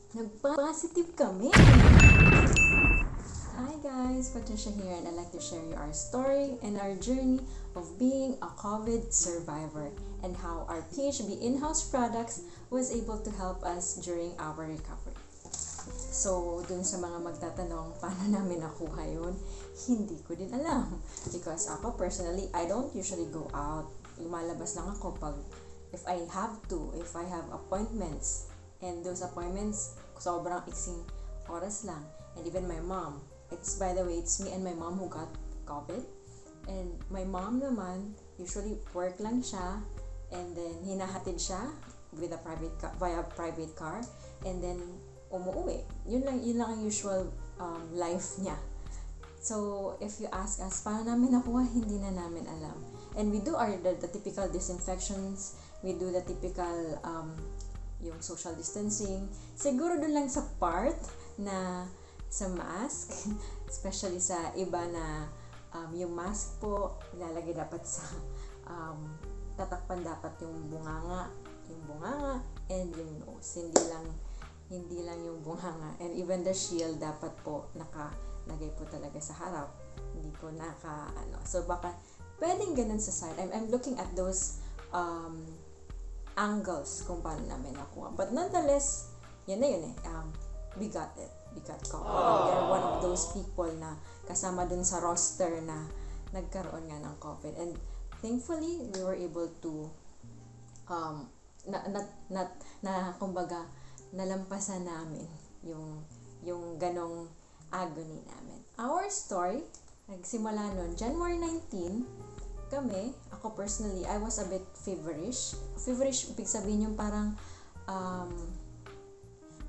Nag-positive kami. Hi guys, Patricia here and I'd like to share you our story and our journey of being a COVID survivor and how our PHB in-house products was able to help us during our recovery. So, dun sa mga magtatanong, paano namin nakuha yun? Hindi ko din alam. Because ako personally, I don't usually go out. Lumalabas lang ako pag if I have appointments. And those appointments, sobrang iksing oras lang. And even my mom, by the way, it's me and my mom who got COVID. And my mom naman, usually work lang siya. And then, hinahatid siya with via private car. And then, umuwi. Yun lang ang usual life niya. So, if you ask us, paano namin nakuha, hindi na namin alam. And we do the typical disinfections, we do the typical yung social distancing. Siguro dun lang sa part na sa mask, especially sa iba na yung mask po, ilalagay dapat sa tatakpan dapat yung bunganga, and yung nose. Hindi lang yung bunganga. And even the shield dapat po nakalagay po talaga sa harap. Hindi po So baka pwedeng ganun sa side. I'm looking at those angles kung paano namin nakuha. But nonetheless, yun eh. We got it. We got COVID. We are one of those people na kasama dun sa roster na nagkaroon nga ng COVID. And thankfully, we were able to kumbaga, nalampasan namin yung ganong agony namin. Our story, nagsimula noon, January 19, ako personally, I was a bit feverish. Feverish, ibig sabihin yung parang,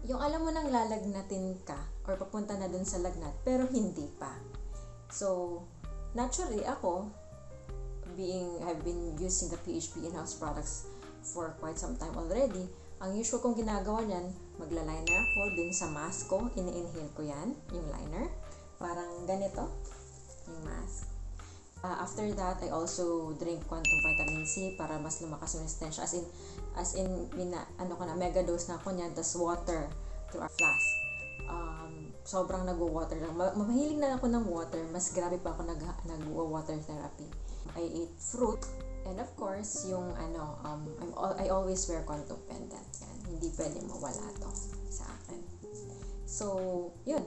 yung alam mo nang lalagnatin ka, or papunta na dun sa lagnat, pero hindi pa. So, naturally, I've been using the PHP in-house products for quite some time already. Ang usual kong ginagawa niyan, magla-liner ako dun sa mask ko, ini-inhale ko yan, yung liner. Parang ganito, yung mask. After that, I also drink quantum vitamin C para mas lumakas yung resistensya. As in mega dose na ako niyan, tas water through a flask. Sobrang nag-water lang. Mahilig na ako ng water. Mas grabe pa ako nag-water therapy. I ate fruit. And of course, yung I always wear quantum pendant. Yan. Hindi pwedeng mawala to sa akin. So, yun.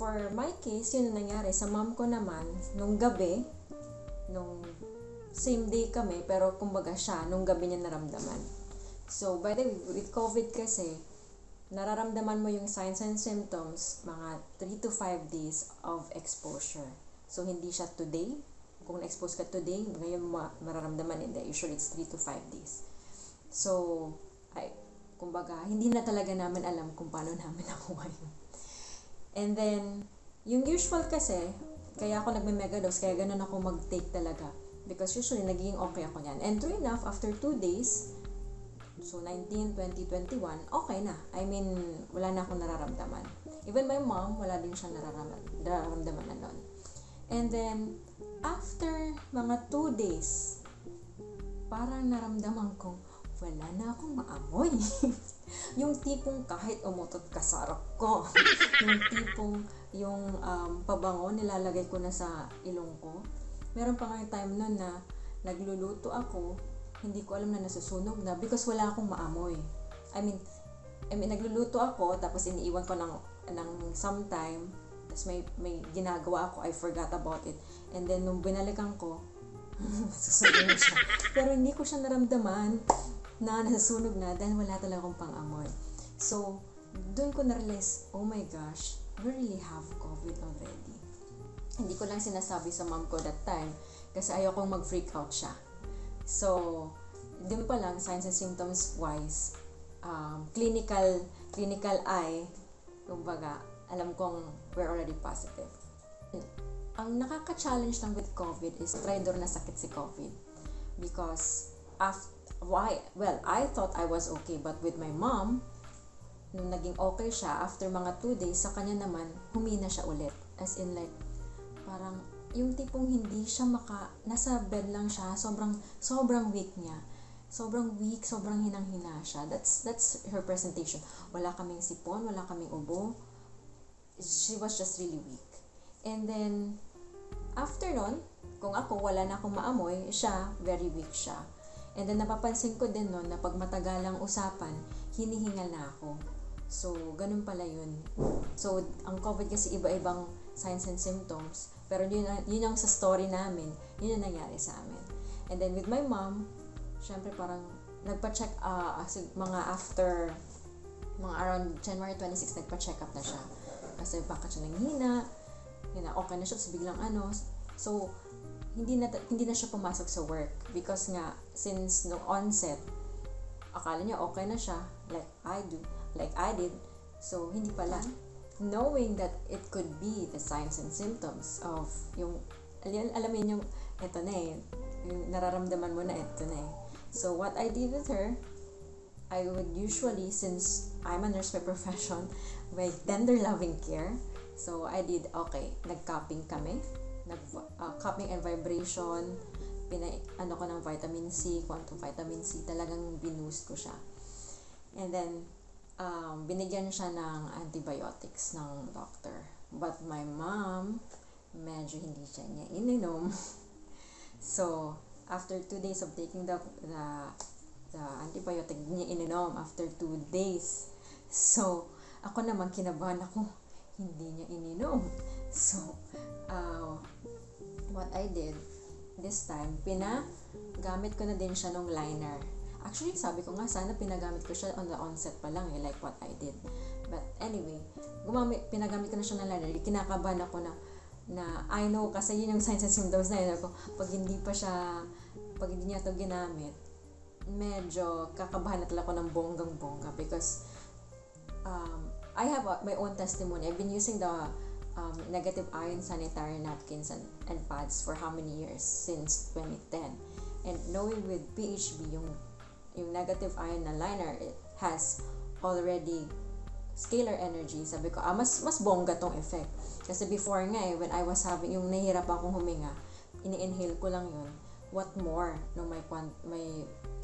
For my case, yun ang nangyari. Sa mom ko naman, nung gabi, nung same day kami, pero kumbaga siya, nung gabi niya naramdaman. So, by the way, with COVID kasi, nararamdaman mo yung signs and symptoms mga 3 to 5 days of exposure. So, hindi siya today. Kung na-expose ka today, ngayon mararamdaman, hindi. Usually, it's 3 to 5 days. So, kumbaga, hindi na talaga namin alam kung paano namin nakuha yun. And then, yung usual kasi, kaya ako nagme-megadose, kaya ganun ako mag-take talaga. Because usually, nagiging okay ako niyan. And true enough, after 2 days, so 19, 20, 21, okay na. I mean, wala na akong nararamdaman. Even my mom, wala din siya nararamdaman na nun. And then, after mga 2 days, parang naramdaman ko, wala na akong maamoy. Yung tipong kahit umutot ka sa harap ko. Yung tipong pabango nilalagay ko na sa ilong ko. Meron pa nga time nun na nagluluto ako, hindi ko alam na nasusunog na because wala akong maamoy. I mean nagluluto ako tapos iniiwan ko ng sometime, tapos may ginagawa ako, I forgot about it. And then nung binalikan ko, susunog na siya. Pero hindi ko siya naramdaman na nasusunog na dahil wala talaga akong pang-amoy. So, doon ko na-realize, oh my gosh, we really have COVID already. Hindi ko lang sinasabi sa mom ko that time kasi ayokong mag-freak out siya. So, doon pa lang, signs and symptoms wise, clinical eye, kumbaga, alam kong we're already positive. Ang nakaka-challenge lang with COVID is traitor na sakit si COVID. Because, I thought I was okay, but with my mom, nung naging okay siya, after mga 2 days, sa kanya naman, humina siya ulit. As in like, parang, yung tipong hindi siya nasa bed lang siya, sobrang weak niya. sobrang weak, sobrang hinang-hina siya. That's her presentation. Wala kaming sipon, wala kaming ubo. She was just really weak. And then, after nun, kung ako, wala na akong maamoy, siya, very weak siya. And then, napapansin ko din nun na pag matagalang usapan, hinihingal na ako. So, ganun pala yun. So, ang COVID kasi iba-ibang signs and symptoms. Pero yun ang sa story namin, yun ang nangyari sa amin. And then, with my mom, syempre parang nagpa-check, mga around January 26, nagpa-check up na siya. Kasi baka siya nanghina, okay na siya, tapos biglang So, hindi na siya pumasok sa work because nga since no onset akala niya okay na siya like I did, so hindi pala, knowing that it could be the signs and symptoms of yung alam mo yung eto na yung nararamdaman mo na eto na So what I did with her, I would usually, since I'm a nurse by profession, with tender loving care, so I did nag-cupping kami, cupping and vibration, ko ng vitamin C, quantum vitamin C, talagang binoost ko siya. And then, binigyan siya ng antibiotics ng doctor. But my mom, medyo hindi siya niya ininom. So, after 2 days of taking the antibiotic, niya ininom after 2 days. So, ako naman kinabahan ako, hindi niya ininom. So, what I did this time, pinagamit ko na din siya ng liner. Actually, sabi ko nga, sana pinagamit ko siya on the onset pa lang like what I did. But anyway, pinagamit ko na siya ng liner. Kinakabahan ako na I know, kasi yun yung signs and symptoms na yun. Pag hindi niya ito ginamit, medyo kakabahan na talaga ako ng bonggang-bongga because I have my own testimony. I've been using the negative ion sanitary napkins and pads for how many years? Since 2010. And knowing with PHB, yung negative ion na liner, it has already scalar energy. Sabi ko, mas bongga tong effect. Kasi before nga when I was having, yung nahihirap akong huminga, ini-inhale ko lang yun. What more no may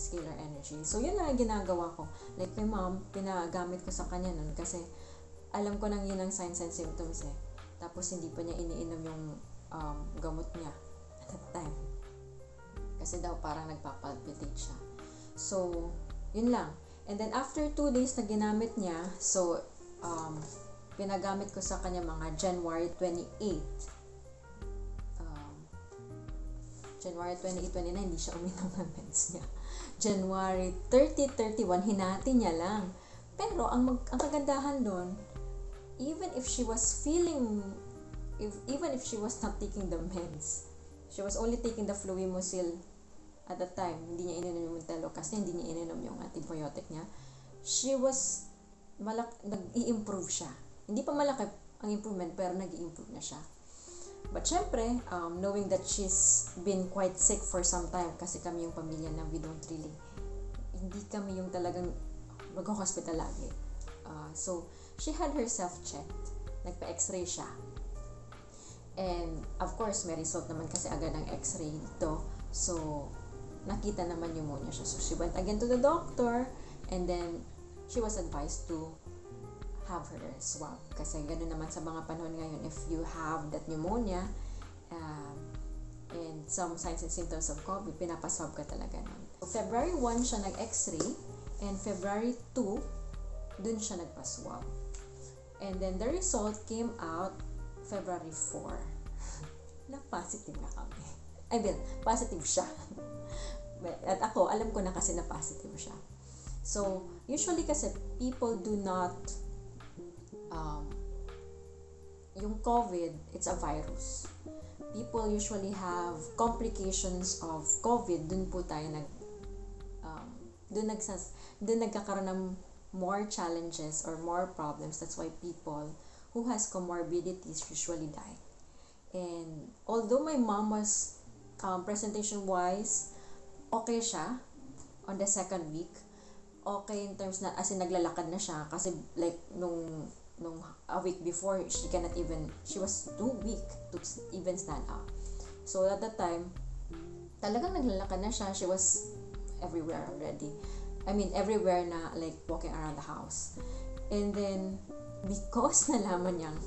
scalar energy. So yun na ginagawa ko. Like my mom, pinagamit ko sa kanya nun kasi alam ko nang yun ang signs and symptoms Tapos hindi pa niya iniinom yung gamot niya at that time. Kasi daw parang nagpapalpitate siya. So, yun lang. And then after 2 days na ginamit niya, so pinagamit ko sa kanya mga January 28. January 28, 29, hindi siya uminom ng meds niya. January 30, 31, hinati niya lang. Pero ang kagandahan doon, even if she was not taking the meds, she was only taking the Fluimucil at the time, hindi niya ininom yung Telo kasi hindi niya ininom yung antibiotic niya, she was nag-i-improve siya. Hindi pa malaki ang improvement pero nag-i-improve na siya. But syempre, knowing that she's been quite sick for some time kasi kami yung pamilya na we don't really, hindi kami yung talagang mag-hospital lagi. So, she had herself checked. Nagpa-x-ray siya. And, of course, may result naman kasi agad ang x-ray dito. So, nakita naman pneumonia siya. So, she went again to the doctor and then she was advised to have her swab. Kasi gano'n naman sa mga panahon ngayon, if you have that pneumonia and some signs and symptoms of COVID, pinapaswab ka talaga nun. So, February 1 siya nag-x-ray and February 2, dun siya nagpa-swab. And then the result came out February 4. Na positive na kami. Positive siya. At ako, alam ko na kasi na positive siya. So, usually kasi people do not yung COVID, it's a virus. People usually have complications of COVID. Dun po tayo dun nagkakaroon ng more challenges or more problems. That's why people who has comorbidities usually die. And although my mom was presentation-wise, okay siya on the second week. Okay in terms na, as in naglalakad na siya kasi like nung a week before, she was too weak to even stand up. So at that time, talagang naglalakad na siya. She was everywhere already. I mean, everywhere na like walking around the house. And then, because nalaman niyang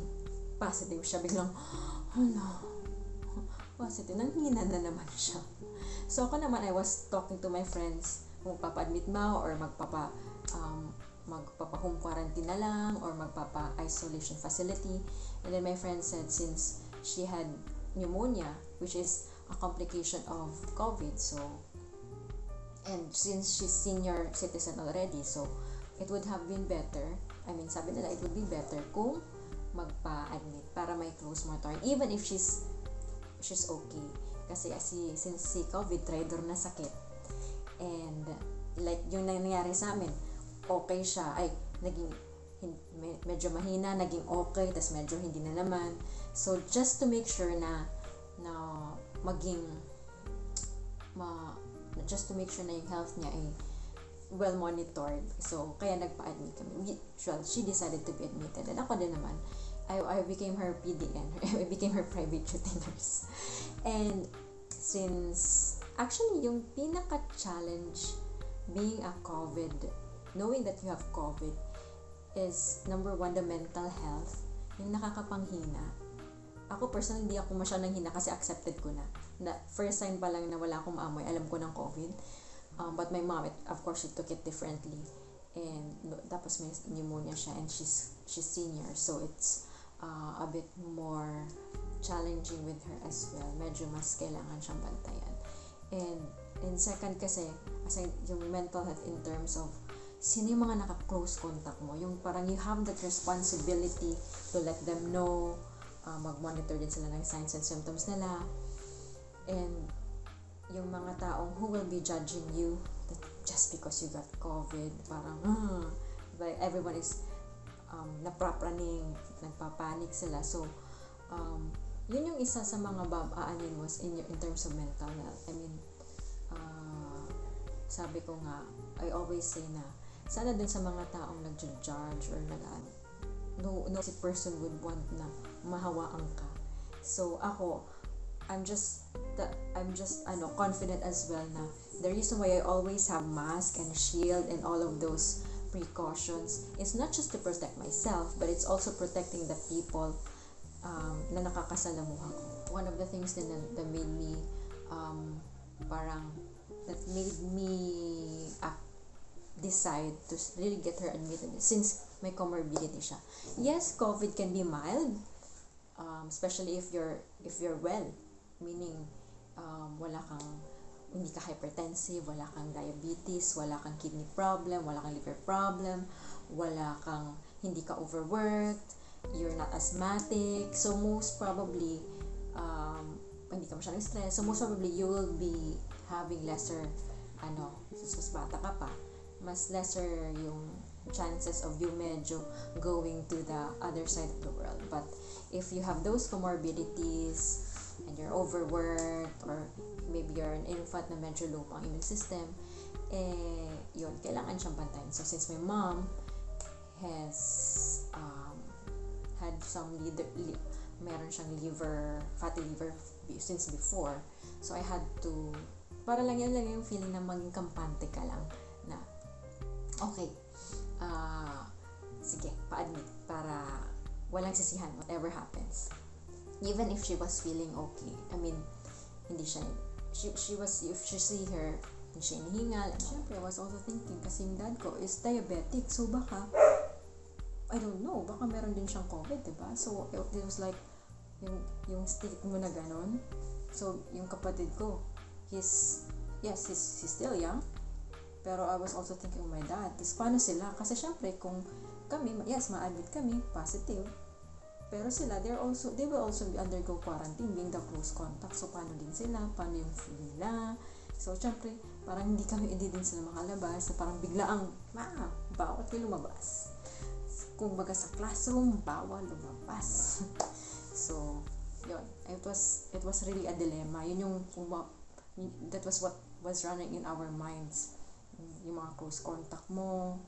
positive siya, biglang, oh no, positive, nanghina na naman siya. So ako naman, I was talking to my friends, kung magpapa-admit ba or magpapa-home quarantine na lang or magpapa-isolation facility. And then my friend said since she had pneumonia, which is a complication of COVID, so, and since she's senior citizen already, so it would have been better, I mean, sabi nila, it would be better kung magpa-admit para may close monitoring, even if she's okay. Kasi since si COVID, traitor na sakit. And like yung nangyari sa amin, okay siya, medyo mahina, naging okay, tas medyo hindi na naman. So just to make sure na just to make sure na yung health niya ay well monitored. So kaya nagpa-admit kami. Well, she decided to be admitted. And ako din naman, I became her PDN. I became her private duty nurse. And since actually yung pinaka-challenge being a COVID, knowing that you have COVID, is number one, the mental health, yung nakakapanghina. Ako personally, hindi ako masyadong hina kasi accepted ko na. First sign pa lang na wala akong maamoy, alam ko ng COVID. But my mom, of course, she took it differently. And tapos may pneumonia siya and she's senior. So it's a bit more challenging with her as well. Medyo mas kailangan siyang bantayan. And second kasi, aside yung mental health in terms of sino yung mga naka-close contact mo, yung parang you have that responsibility to let them know, mag-monitor din sila ng signs and symptoms nila, and yung mga taong who will be judging you that just because you got COVID, parang like everyone is naprapraning, nagpapanik sila. So yun yung isa sa mga aanin mo in terms of mental health. I mean, sabi ko nga, I always say na sana din sa mga taong nag-judge or no si person would want na mahawaan ka. So ako, I'm just confident as well na the reason why I always have mask and shield and all of those precautions is not just to protect myself, but it's also protecting the people na nakakasalamuha ko. One of the things that made me decide to really get her admitted since may comorbidity siya. Yes, COVID can be mild, especially if you're well, meaning hindi ka hypertensive, wala kang diabetes, wala kang kidney problem, wala kang liver problem, hindi ka overworked, you're not asthmatic, so most probably hindi ka masyadong stress, so most probably you will be having lesser mas bata ka pa, mas lesser yung chances of you medyo going to the other side of the world. But if you have those comorbidities and you're overworked or maybe you're an infant na medyo low pang immune system, yun, kailangan siyang bantayan. So since my mom has had some meron siyang fatty liver since before, so I had to, para lang yung feeling na maging kampante ka lang na okay, sige, pa-admit para walang sisihan whatever happens. Even if she was feeling okay, I mean, hindi siya, she was, if you see her, hindi siya hinihingal. And syempre, I was also thinking, kasi yung dad ko is diabetic, so baka, I don't know, baka meron din siyang COVID, diba? So, it was like, yung state mo na ganon. So, yung kapatid ko, he's still young, pero I was also thinking, oh my dad, paano sila? Kasi syempre, kung kami, yes, ma-admit kami, positive, pero sila, they will also undergo quarantine, being the close contact. So, paano din sila? Paano yung food nila? So, syempre, parang hindi din sila makalabas. So, parang biglaang, bawat kayo lumabas. Kung baga sa classroom, bawal lumabas. So, yun. It was really a dilemma. That was what was running in our minds. Yung mga close contact mo.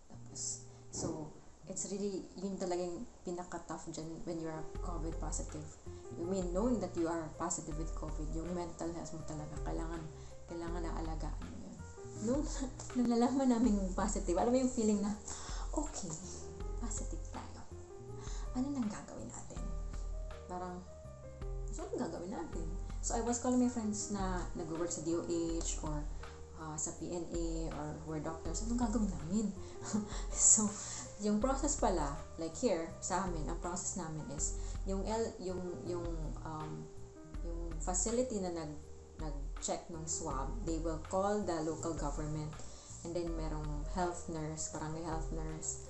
Tapos, so, it's really, yun talagang pinaka-tough dyan when you're COVID positive. You mean, knowing that you are positive with COVID, yung mental health mo talaga, kailangan na alagaan mo yun. nung nalalaman namin positive, alam mo yung feeling na, okay, positive tayo. Ano nang gagawin natin? Parang, so anong gagawin natin? So I was calling my friends na nag-work sa DOH or sa PNA or who are doctors. Anong gagawin namin? So, yung process pala, like here, sa amin, ang process namin is, yung facility na nag-check ng swab, they will call the local government, and then merong health nurse, barangay health nurse,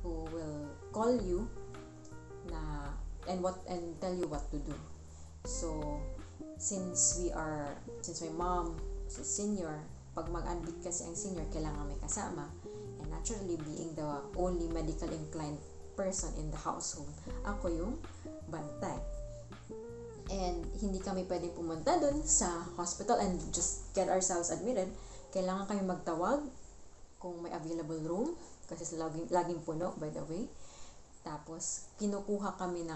who will call you na and tell you what to do. So since my mom is senior, pag mag-admit kasi ang senior, kailangan may kasama, and naturally being the only medical inclined person in the household, ako yung bantay. And hindi kami pwedeng pumunta dun sa hospital and just get ourselves admitted. Kailangan kami magtawag kung may available room, kasi laging puno, by the way. Tapos, kinukuha kami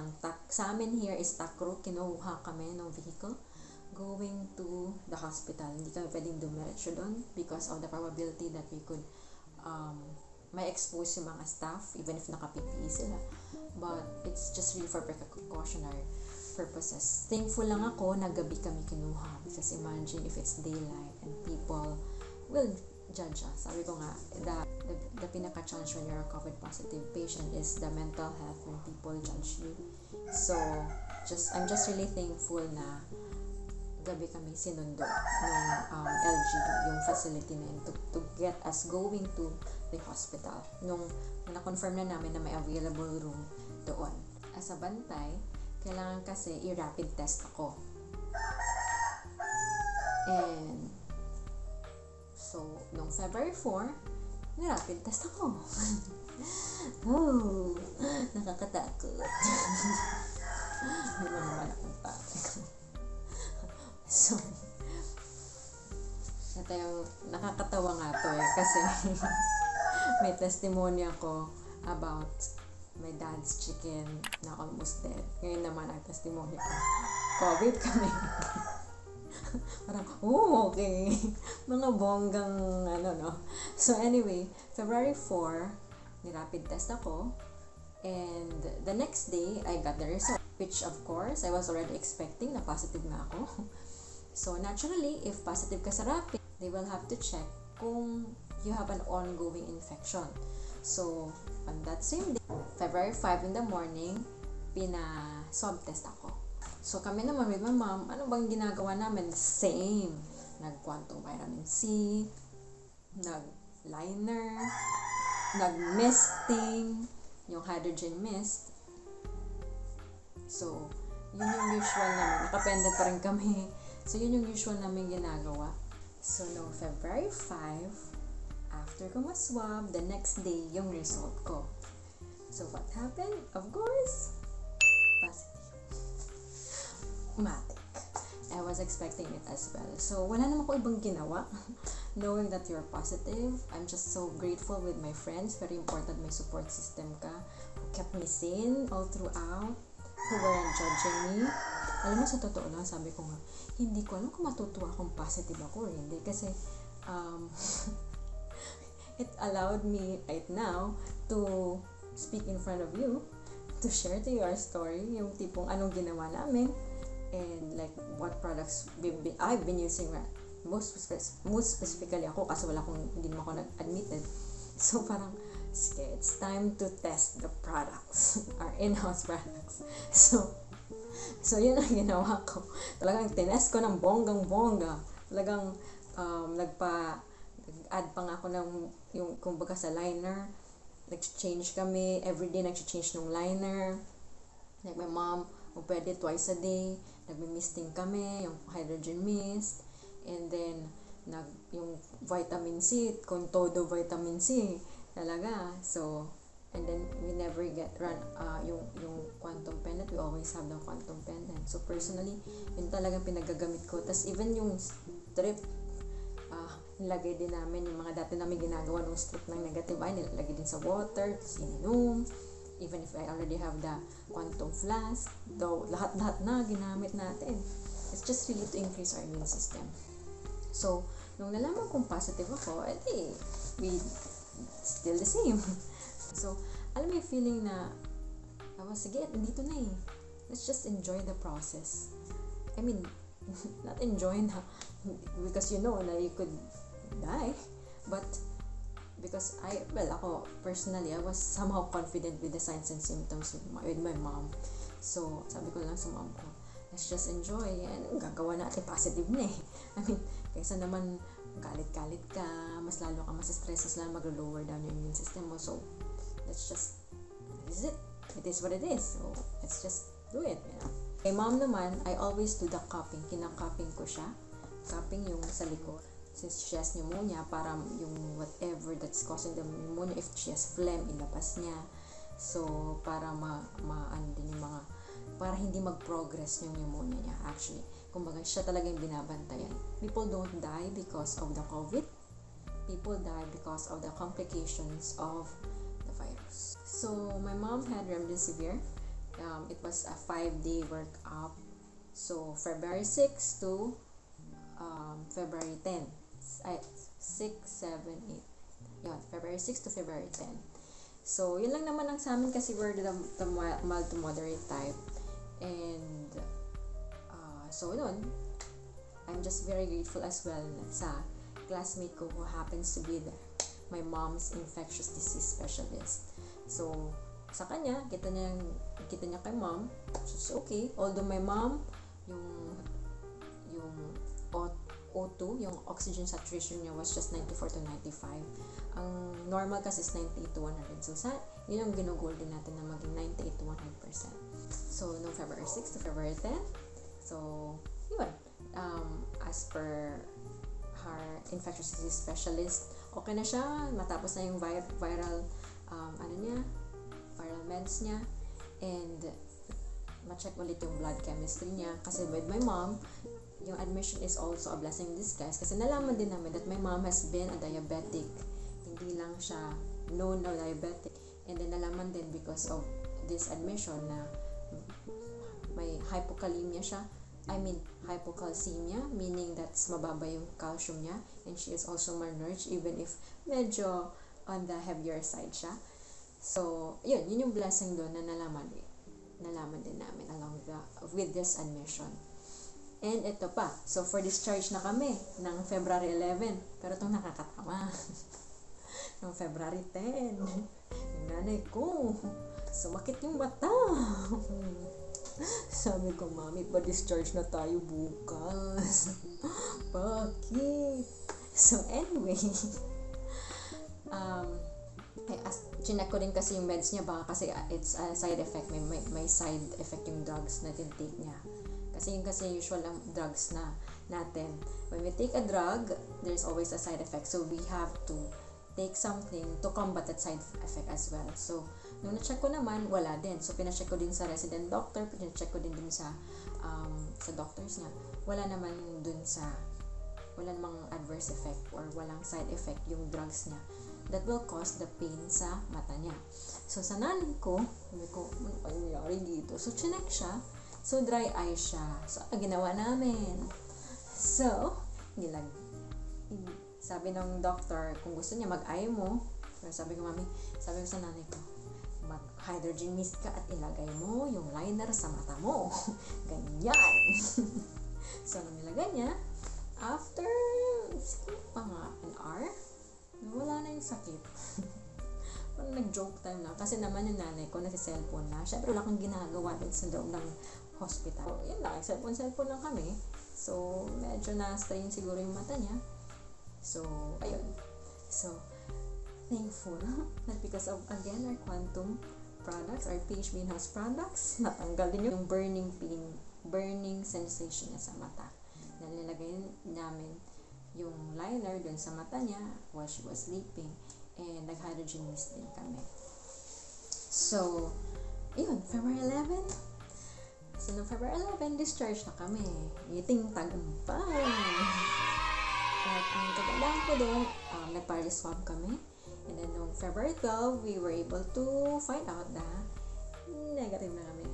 sa amin here is takro, kinukuha kami ng vehicle going to the hospital. Hindi kami pwedeng dumiretso doon because of the probability that we could may expose yung mga staff, even if naka-PPE sila. But, it's just really for precautionary purposes. Thankful lang ako na gabi kami kinuha, because imagine if it's daylight and people will judge us. Sabi ko nga, the pinaka-challenge when you're a COVID positive patient is the mental health when people judge you. So, I'm just really thankful na gabi kami sinundo ng LG, yung facility na yun, to get us going to the hospital. Nung na-confirm na namin na may available room doon. As a bantay, kailangan kasi i-rapid test ako. And so, nung February 4, ni-rapid test ako. Oh, nakakatakot. Hindi mo naman akong takot. So, ito yung nakakatawa nga to kasi may testimony ako about my dad's chicken na almost dead. Ngayon naman ang testimony ko, COVID kami. Parang, okay. Mga bonggang, no. So anyway, February 4, ni-rapid test ako. And the next day, I got the result. Which of course, I was already expecting na positive na ako. So naturally, if positive ka sa rapid, they will have to check kung you have an ongoing infection. So, on that same day, February 5 in the morning, swab test ako. So, kami naman with my mom, ano bang ginagawa namin? Same. Nag-quantum vitamin C, nag-liner, nag-misting, yung hydrogen mist. So, yun yung usual namin. Nakapended pa rin kami. So, yun yung usual namin ginagawa. So, no, February 5, after ko ma-swab, the next day, yung result ko. So, what happened? Of course, positive. Matik. I was expecting it as well. So, wala naman ko ibang ginawa. Knowing that you're positive, I'm just so grateful with my friends. Very important may support system ka who kept me sane all throughout, who weren't judging me. Alam mo, sa totoo lang, sabi ko nga, hindi ko alam kung matutuwa kung positive ako or hindi. Kasi, it allowed me right now to speak in front of you, to share to you our story, yung tipong anong ginawa namin, and like what products I've been using most specifically ako kasi hindi naman ako nag-admitted. So parang, it's time to test the products, our in-house products. So yun ang ginawa ko. Talagang tinest ko ng bonggang-bongga. Talagang nag-add pa nga ako ng yung kumbaga sa liner. Nag-change kami. Everyday nag-change ng liner. Like my mom, pwede twice a day. Nagmi-misting kami, yung hydrogen mist. And then, yung vitamin C, kung todo vitamin C. Talaga. So, and then we never yung quantum pendant, we always have the quantum pendant. So personally, yun talagang pinagagamit ko. Tas even yung strip, nilagay din namin yung mga dati namin ginagawa ng strip ng negative ay nilagay din sa water, tas ininom. Even if I already have the quantum flask, though lahat na ginamit natin. It's just really to increase our immune system. So nung nalaman kong positive ako, edi, we still the same. So, alam mo yung feeling na, sige, nandito na eh. Let's just enjoy the process. I mean, not enjoy na, because you know na you could die, but because ako personally, I was somehow confident with the signs and symptoms with my mom. So, sabi ko lang sa mom ko, let's just enjoy, and gagawa natin positive na eh. I mean, kaysa naman galit-galit ka, mas lalo ka mas-stress, mas lalo mag-lower down yung immune system mo. So, let's just, this is it. It is what it is. So, let's just do it, you know. Kay mom naman, I always do the cupping. Kinakapping ko siya. Cupping yung sa likod. Since she has pneumonia, para yung whatever that's causing the pneumonia, if she has phlegm, ilabas niya. So, para ano din yung mga, para hindi mag-progress yung pneumonia niya. Actually, kumbaga, siya talaga yung binabantayan. People don't die because of the COVID. People die because of the complications of the virus. So, my mom had remdesivir. It was a 5-day workup. So, February 6 to February 10. 6, 7, 8. Yun, February 6 to February 10. So, yun lang naman ang sa amin kasi we're the mild to moderate type. And, so yun, I'm just very grateful as well sa classmate ko who happens to be my mom's infectious disease specialist. So, sa kanya, kita niya kay mom, it's okay. Although my mom, yung O2, yung oxygen saturation niya was just 94 to 95. Ang normal kasi is 98 to 100. So, yun yung ginugol din natin na maging 98 to 100%. So, no February 6 to February 10. So, yun. As per her infectious disease specialist, okay na siya. Matapos na yung viral viral meds niya. And, ma-check ulit yung blood chemistry niya. Kasi with my mom, yung admission is also a blessing in disguise kasi nalaman din namin that my mom has been a diabetic. Hindi lang siya known na diabetic. And then nalaman din because of this admission na may hypokalemia siya. I mean, hypocalcemia, meaning that's mababa yung calcium niya. And she is also malnourished even if medyo on the heavier side siya. So, yun yung blessing doon na nalaman din namin along with this admission. And ito pa. So, for discharge na kami ng February 11. Pero itong nakakatawa. Noong February 10. Yung nanay ko. Sumakit yung mata. Sabi ko, Mami, pa-discharge na tayo bukas. Bakit? So, anyway. Chinek ko din kasi yung meds niya. Baka kasi it's a side effect. May side effect yung drugs na tinitake niya. Kasi usual ang drugs na natin. When we take a drug, there's always a side effect. So, we have to take something to combat that side effect as well. So, nung na-check ko naman, wala din. So, pina-check ko din sa resident doctor, pina-check ko din sa doctors niya. Wala namang adverse effect or walang side effect yung drugs niya that will cause the pain sa mata niya. So, sa nanay ko, sabi ko, ano kayo nangyari dito? So, chinek siya. So, dry eye siya. So, ginawa namin. So, sabi ng doctor, kung gusto niya mag-eye mo, pero sabi ko sa nanay ko, mag-hydrogen mist ka at ilagay mo yung liner sa mata mo. Ganyan. So, nung nilagay niya, after, an hour, wala na yung sakit. Parang nag-joke time lang. Kasi naman yung nanay ko, nasi-cellphone na. Siyempre, wala kang ginagawa din sa loob ng hospital. So, yun lang. Cellphone lang kami. So, medyo na-strain siguro yung mata niya. So, ayun. So, thankful that because of, again, our quantum products, our PHB in-house products, natanggal din yung burning pain, burning sensation niya sa mata. Nilagay namin yung liner dun sa mata niya while she was sleeping. And nag-hydrogen mist din kami. So, yun, February 11. So, noong February 11, discharge na kami. Ngiting tagumpay. At ang kagandahan ko doon, nagpa-swab kami. And then, noong February 12, we were able to find out na negative na kami.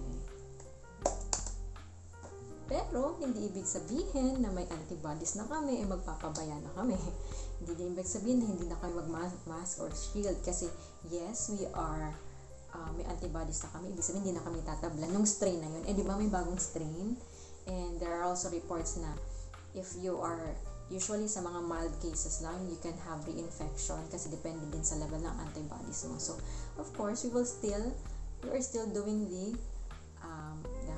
Pero, hindi ibig sabihin na may antibodies na kami, magpapabaya na kami. Hindi din ibig sabihin na hindi na kami mag-mask or shield. Kasi, yes, we are, may antibodies na kami. Ibig sabihin, hindi na kami tatablan. Nung strain na yun. Di ba may bagong strain? And there are also reports na if you are, usually sa mga mild cases lang, you can have reinfection kasi depende din sa level ng antibodies mo. So, of course, we are still doing the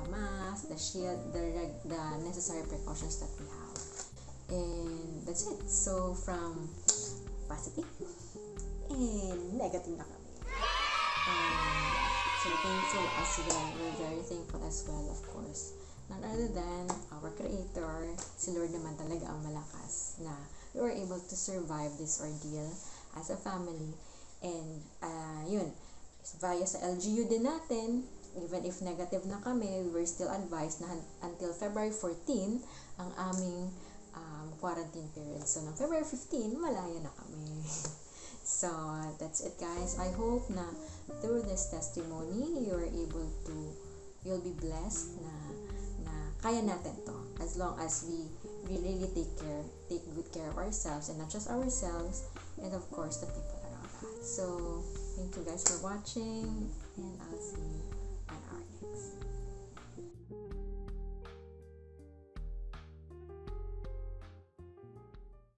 mask, the shield, the necessary precautions that we have. And that's it. So, from positive and negative na kami. So, thankful as well. We're very thankful as well, of course. Not other than our Creator, si Lord naman talaga ang malakas na we were able to survive this ordeal as a family. And, yun, via sa LGU din natin, even if negative na kami, we were still advised na until February 14 ang aming quarantine period. So, noong February 15, malaya na kami. So, that's it guys. I hope na through this testimony, you'll be blessed na kaya natin to. As long as we really take good care of ourselves, and not just ourselves, and of course, the people around us. So, thank you guys for watching, and I'll see you